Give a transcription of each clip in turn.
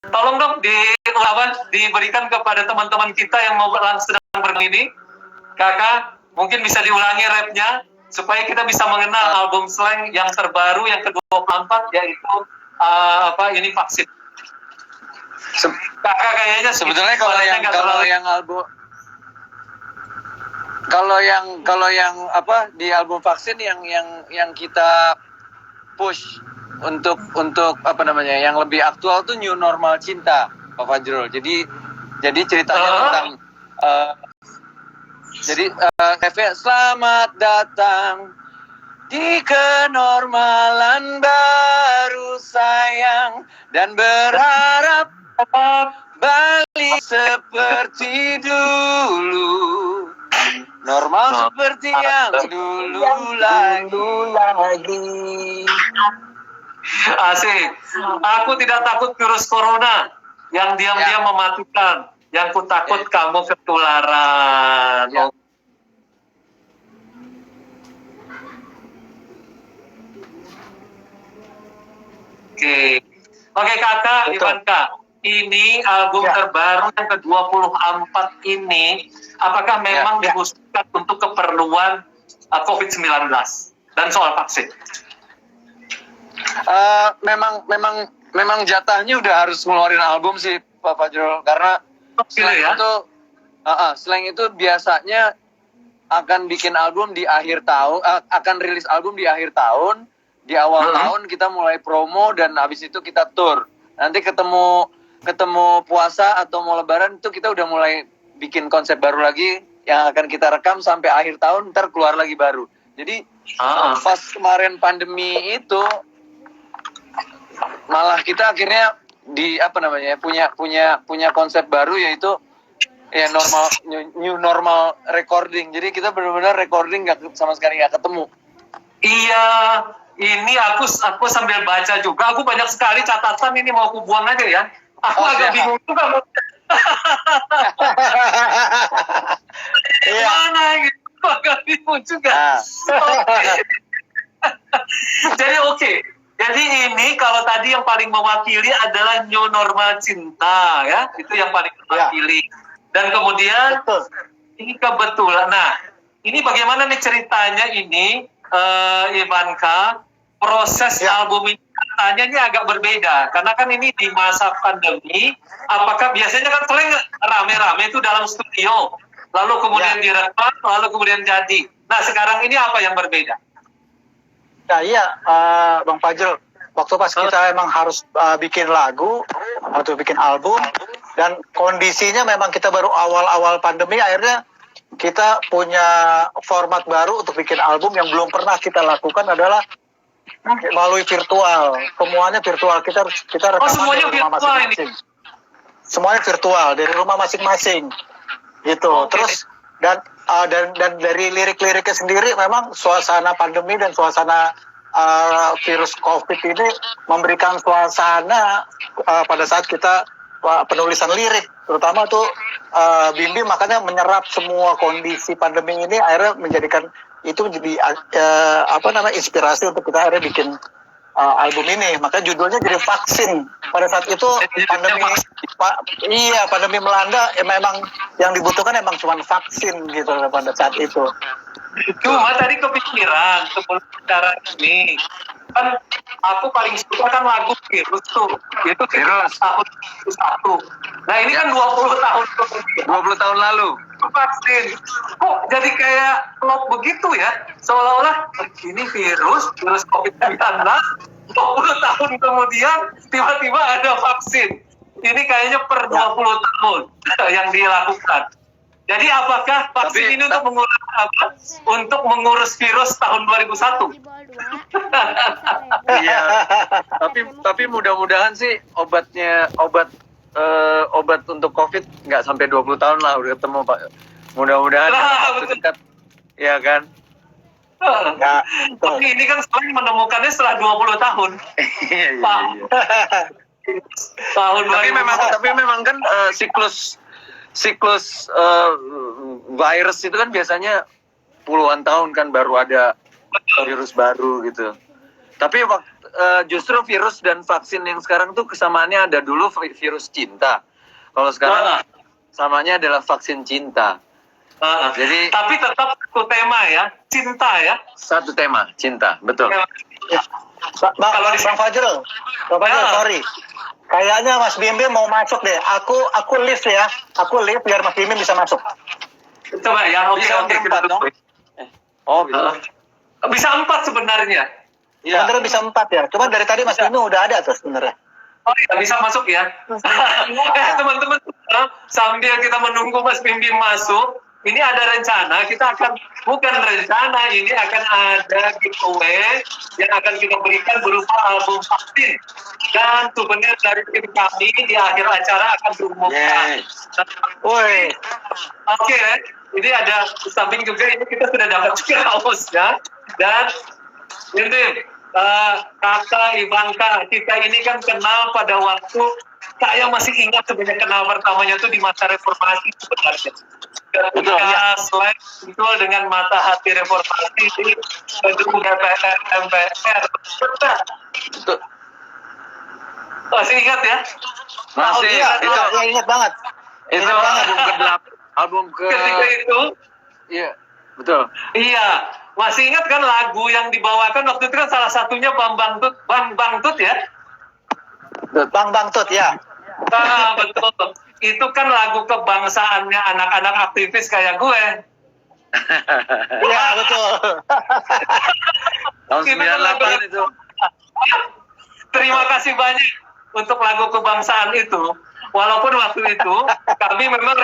Tolong dong diberikan kepada teman-teman kita yang mau sedang ini. Kakak, mungkin bisa diulangi rapnya supaya kita bisa mengenal album Slank yang terbaru yang ke-24 yaitu ini vaksin. Kakak kayaknya sebetulnya kalau yang di album vaksin yang kita push untuk yang lebih aktual tuh New Normal Cinta, Pak Fajrul. Jadi ceritanya tentang selamat datang di kenormalan baru sayang, dan berharap balik seperti dulu, normal seperti yang dulu lagi. Asik. Aku tidak takut virus corona yang diam-diam mematikan. Yang ku takut kamu ketularan. Oke kakak, Ivanka. Ini album terbaru yang ke-24 ini, apakah memang dikhususkan untuk keperluan COVID-19 dan soal vaksin? Memang jatahnya udah harus ngeluarin album sih Pak Fajrul, karena Slank itu biasanya akan bikin album di akhir tahun, akan rilis album di akhir tahun, di awal tahun kita mulai promo, dan habis itu kita tour. Nanti ketemu puasa atau mau lebaran itu kita udah mulai bikin konsep baru lagi yang akan kita rekam sampai akhir tahun, ntar keluar lagi baru. Jadi pas kemarin pandemi itu malah kita akhirnya punya konsep baru, yaitu new normal recording. Jadi kita benar-benar recording sama sekali nggak ketemu. Iya, ini aku sambil baca juga, aku banyak sekali catatan, ini mau aku buang aja ya. Aku agak bingung juga. Mana gitu, agak bingung juga. Jadi Jadi ini kalau tadi yang paling mewakili adalah New Normal Cinta, ya, itu yang paling mewakili. Dan kemudian ini kebetulan, nah ini bagaimana nih ceritanya ini, Ivanka, proses album ini katanya ini agak berbeda, karena kan ini di masa pandemi. Apakah biasanya kan sering rame-rame itu dalam studio, lalu kemudian direkam, lalu kemudian jadi. Nah sekarang ini apa yang berbeda? Nah Bang Fajrul, waktu pas kita emang harus bikin lagu atau bikin album, dan kondisinya memang kita baru awal-awal pandemi, akhirnya kita punya format baru untuk bikin album yang belum pernah kita lakukan adalah melalui virtual. Semuanya virtual, kita rekaman dari rumah masing-masing. Semuanya virtual dari rumah masing-masing, gitu. Terus dan dari lirik-liriknya sendiri memang suasana pandemi dan suasana virus COVID ini memberikan suasana pada saat kita penulisan lirik, terutama tuh Bim makanya menyerap semua kondisi pandemi ini, akhirnya menjadikan itu menjadi inspirasi untuk kita akhirnya bikin album ini. Makanya judulnya jadi Vaksin. Pada saat itu pandemi melanda, memang yang dibutuhkan emang cuma vaksin gitu pada saat itu. Cuma tadi kepikiran sebelum bicara ini, kan aku paling suka kan lagu Virus tuh, itu Virus tahun 2001. Nah ini kan 20 tahun kemudian, 20 tahun lalu vaksin, kok jadi kayak plot begitu ya, seolah-olah ini virus COVID-19, 20 tahun kemudian tiba-tiba ada vaksin. Ini kayaknya per 20 tahun yang dilakukan. Jadi apakah vaksin ini untuk mengurus virus tahun 2001? Iya. Tapi mudah-mudahan sih obat untuk COVID nggak sampai 20 tahun lah udah ketemu Pak. Mudah-mudahan dekat, ya kan? Tapi ini kan selain menemukannya setelah 20 tahun. Iya. Tahun tapi memang kan siklus virus itu kan biasanya puluhan tahun kan baru ada virus baru gitu. Tapi justru virus dan vaksin yang sekarang tuh kesamaannya ada. Dulu virus cinta. Kalau sekarang samanya adalah vaksin cinta. Jadi tapi tetap satu tema ya, cinta ya. satu tema, cinta, betul. Ya. Bang Fajrul, sorry. Kayaknya Mas Bim Bim mau masuk deh. Aku lift ya. Aku lift biar Mas Bim Bim bisa masuk. Coba ya, oke kita berempat, tunggu. Oh, bisa. Bisa 4 sebenarnya. Iya. Sebenarnya bisa 4 ya. Cuma dari tadi Mas Bim Bim udah ada tuh sebenarnya. Oh iya, bisa masuk ya. Teman-teman, sambil kita menunggu Mas Bim Bim masuk, ini ada rencana, kita akan, bukan rencana, ini akan ada giveaway yang akan kita berikan berupa album vaksin. Dan souvenir dari tim kami di akhir acara akan diumumkan. Woi. Oke, ini ada di samping juga, ini kita sudah dapat juga kaosnya. Dan ini kakak Ivanka, kita ini kan kenal pada waktu, saya masih ingat sebenarnya kenal pertamanya itu di masa reformasi sebenarnya. Ketika Slang muncul dengan mata hati reformasi di gedung DPR MPR. Betul. Masih ingat ya? Masih, Iya, ingat banget. itu album ke Ketika itu, iya, betul. iya, masih ingat kan lagu yang dibawakan waktu itu kan salah satunya Bang Bangtut ya? Bang Tut ya. Nah, betul. Itu kan lagu kebangsaannya anak-anak aktivis kayak gue. Iya, betul. Tahun Itu kan 98 itu. Terima kasih banyak untuk lagu kebangsaan itu. Walaupun waktu itu kami memang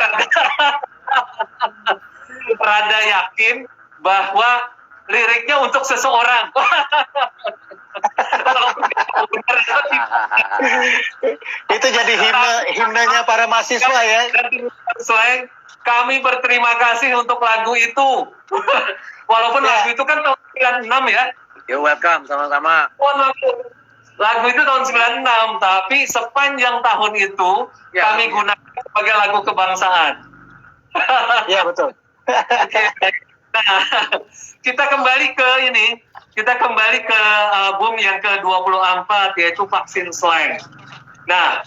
rada yakin bahwa liriknya untuk seseorang. Itu jadi himnenya para mahasiswa ya. Selain kami berterima kasih untuk lagu itu. Walaupun lagu itu kan tahun 96 ya. You're welcome, sama-sama. Lagu itu tahun 96, tapi sepanjang tahun itu kami gunakan sebagai lagu kebangsaan. Iya, betul. Nah, kita kembali ke ini. Kita kembali ke album yang ke-24, yaitu Vaksin Slang. Nah,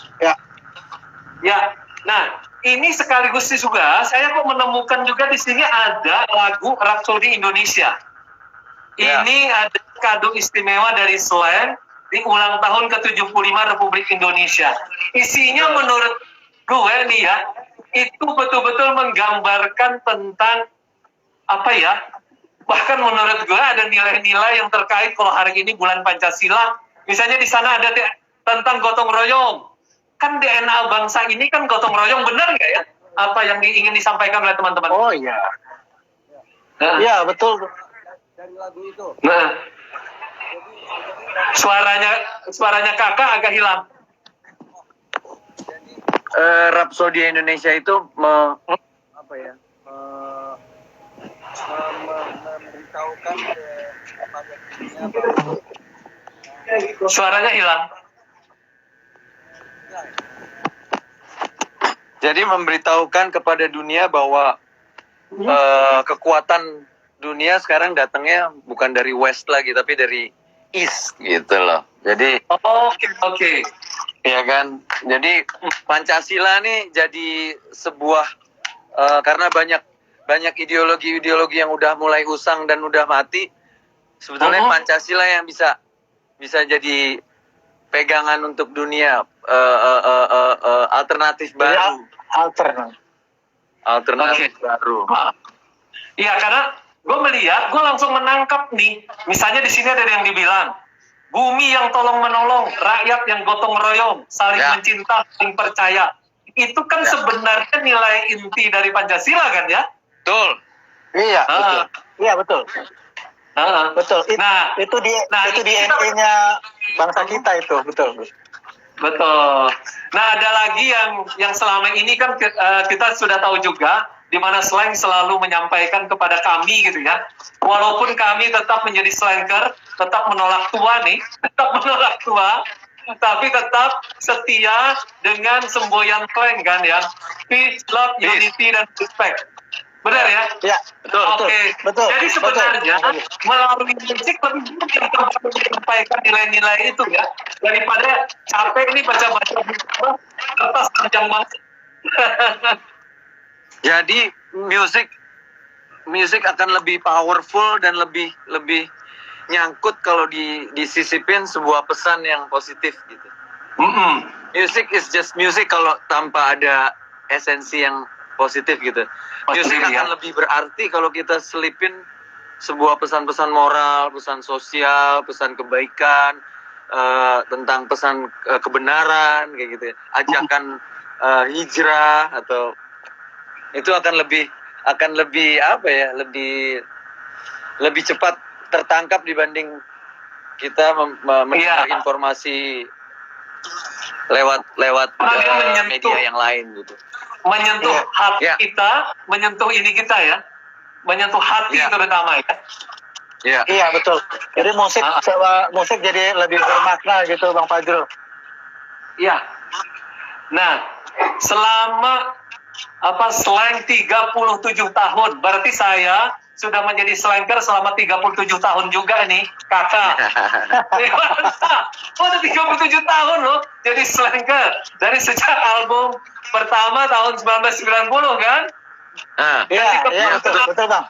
nah, ini sekaligus juga, saya kok menemukan juga di sini ada lagu Rhapsody Indonesia. Ini ada kado istimewa dari Slang di ulang tahun ke-75 Republik Indonesia. Isinya menurut gue nih ya, itu betul-betul menggambarkan tentang apa ya, bahkan menurut gue ada nilai-nilai yang terkait kalau hari ini bulan Pancasila, misalnya di sana ada tentang gotong royong. Kan DNA bangsa ini kan gotong royong, benar nggak ya? Apa yang ingin disampaikan oleh teman-teman? Oh iya. Iya, betul. Dari lagu itu. Nah, suaranya kakak agak hilang. Rhapsody Indonesia itu memberitahukan kepada dunia bahwa Suaranya hilang. jadi memberitahukan kepada dunia bahwa kekuatan dunia sekarang datangnya bukan dari West lagi tapi dari East gitu loh. Jadi Oke. ya kan. Jadi Pancasila nih jadi sebuah karena banyak ideologi yang udah mulai usang dan udah mati. Sebetulnya Pancasila yang bisa jadi pegangan untuk dunia, alternatif baru. Alternatif baru. Iya, karena gue langsung menangkap nih. Misalnya di sini ada yang dibilang bumi yang tolong menolong, rakyat yang gotong royong, saling mencinta, saling percaya. Itu kan sebenarnya nilai inti dari Pancasila kan ya? Betul. Iya, betul. Iya, betul. Betul. Itu di DNA-nya bangsa kita itu, betul. Betul. Nah, ada lagi yang selama ini kan kita sudah tahu juga, di mana Slang selalu menyampaikan kepada kami gitu ya. Walaupun kami tetap menjadi slanker, tetap menolak tua nih, tapi tetap setia dengan semboyan Slang kan ya. Peace, love, unity, dan respect. Benar ya? Ya, Betul. Oke. betul. Jadi sebenarnya Betul. melalui musik lebih mungkin menyampaikan nilai-nilai itu ya, daripada capek ini baca-baca kertas panjang banget. Jadi musik akan lebih powerful dan lebih nyangkut kalau disisipin sebuah pesan yang positif gitu. Music is just music kalau tanpa ada esensi yang positif gitu. Musik akan lebih berarti kalau kita selipin sebuah pesan-pesan moral, pesan sosial, pesan kebaikan, tentang pesan kebenaran kayak gitu. Ajakan hijrah atau itu akan lebih apa ya, lebih cepat tertangkap dibanding kita mendengar informasi lewat media yang lain gitu. Menyentuh hati kita, menyentuh ini kita ya, menyentuh hati terutama ya. Iya betul. Jadi musik jadi lebih bermakna gitu Bang Fajrul. Iya. Nah, selama slang 37 tahun, berarti saya sudah menjadi slanker selama 37 tahun juga nih, kakak. Udah 37 tahun loh jadi slanker. Dari sejak album pertama tahun 1990 kan? Iya, betul Bang.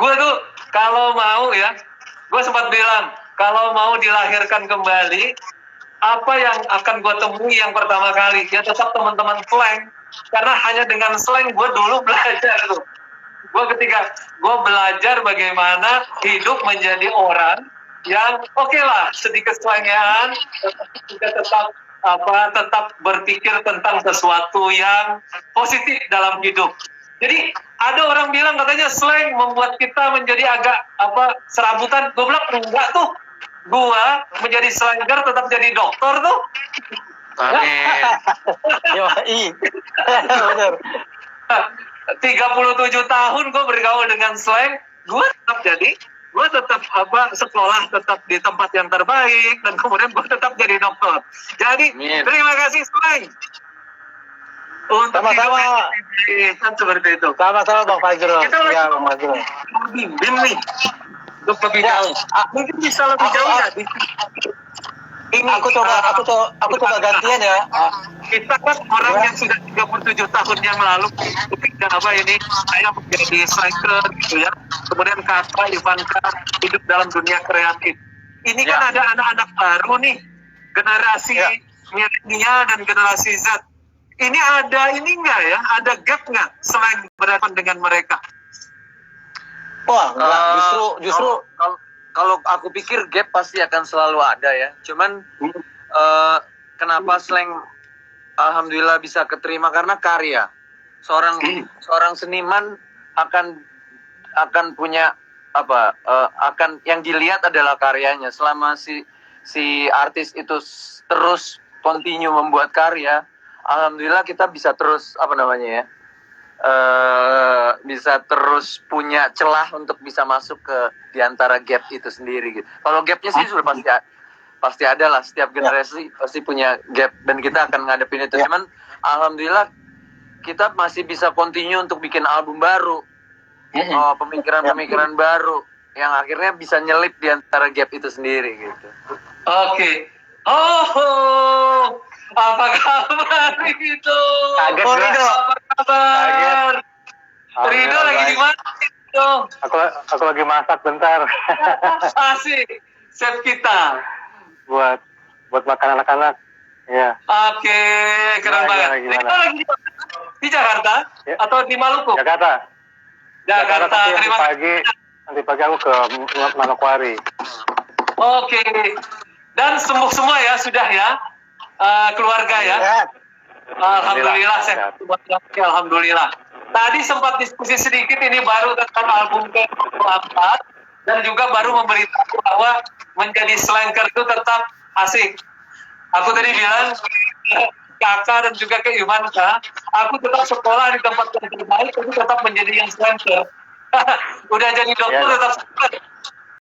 Gue tuh kalau mau ya, gue sempat bilang, kalau mau dilahirkan kembali, apa yang akan gue temui yang pertama kali? Ya tetap teman-teman slang. Karena hanya dengan slang gue dulu belajar tuh. Ketika gue belajar bagaimana hidup menjadi orang yang oke lah sedikit slangean, juga tetap berpikir tentang sesuatu yang positif dalam hidup. Jadi ada orang bilang katanya slang membuat kita menjadi agak serabutan. Gue bilang enggak tuh. Gue menjadi slanger tetap jadi dokter tuh. Yoi. Benar. 37 tahun gue bergaul dengan slang, gue tetap sekolah tetap di tempat yang terbaik, dan kemudian gue tetap jadi dokter. Jadi terima kasih slang untuk sama-sama kan seperti itu. Sama-sama Bang Fajrul. Iya Bang Fajrul. Bimbing nih untuk lebih jauh. Mungkin bisa lebih jauh ya. Ini aku coba gantian ya. Kita kan orang yang sudah 37 tahun yang lalu saya menjadi striker gitu ya. Kemudian kakak Ivanka hidup dalam dunia kreatif. Ini kan ada anak-anak baru nih, generasi milenial dan generasi Z. Ini ada enggak ya? Ada gap nggak selain berhadapan dengan mereka? Wah, enggak. Justru kalau aku pikir gap pasti akan selalu ada ya. Cuman kenapa slang alhamdulillah bisa keterima karena karya. Seorang seniman akan punya akan yang dilihat adalah karyanya. Selama si artis itu terus continue membuat karya, alhamdulillah kita bisa terus bisa terus punya celah untuk bisa masuk ke diantara gap itu sendiri gitu. Kalau gapnya sih sudah pasti ada lah, setiap generasi pasti punya gap dan kita akan ngadepin itu. Cuman alhamdulillah kita masih bisa continue untuk bikin album baru, pemikiran baru yang akhirnya bisa nyelip diantara gap itu sendiri gitu. Oke. Oh, apa kabar itu? Kaget Rido, apa kabar? Rido lagi di mana? Aku lagi masak bentar. Asik, chef kita. buat makan anak-anak. Ya. Oke, keren banget. Rido lagi di Jakarta atau di Maluku? Jakarta. Terima kasih. Nanti pagi aku ke Manokwari. Oke. Dan semua ya sudah ya, keluarga ya. Alhamdulillah, alhamdulillah. Tadi sempat diskusi sedikit ini baru tentang album ke-24 dan juga baru memberitahu bahwa menjadi slanker itu tetap asik. Aku tadi bilang kakak dan juga ke Ivanka, aku tetap sekolah di tempat yang terbaik, tapi tetap menjadi yang slanker. Udah jadi dokter tetap slanker.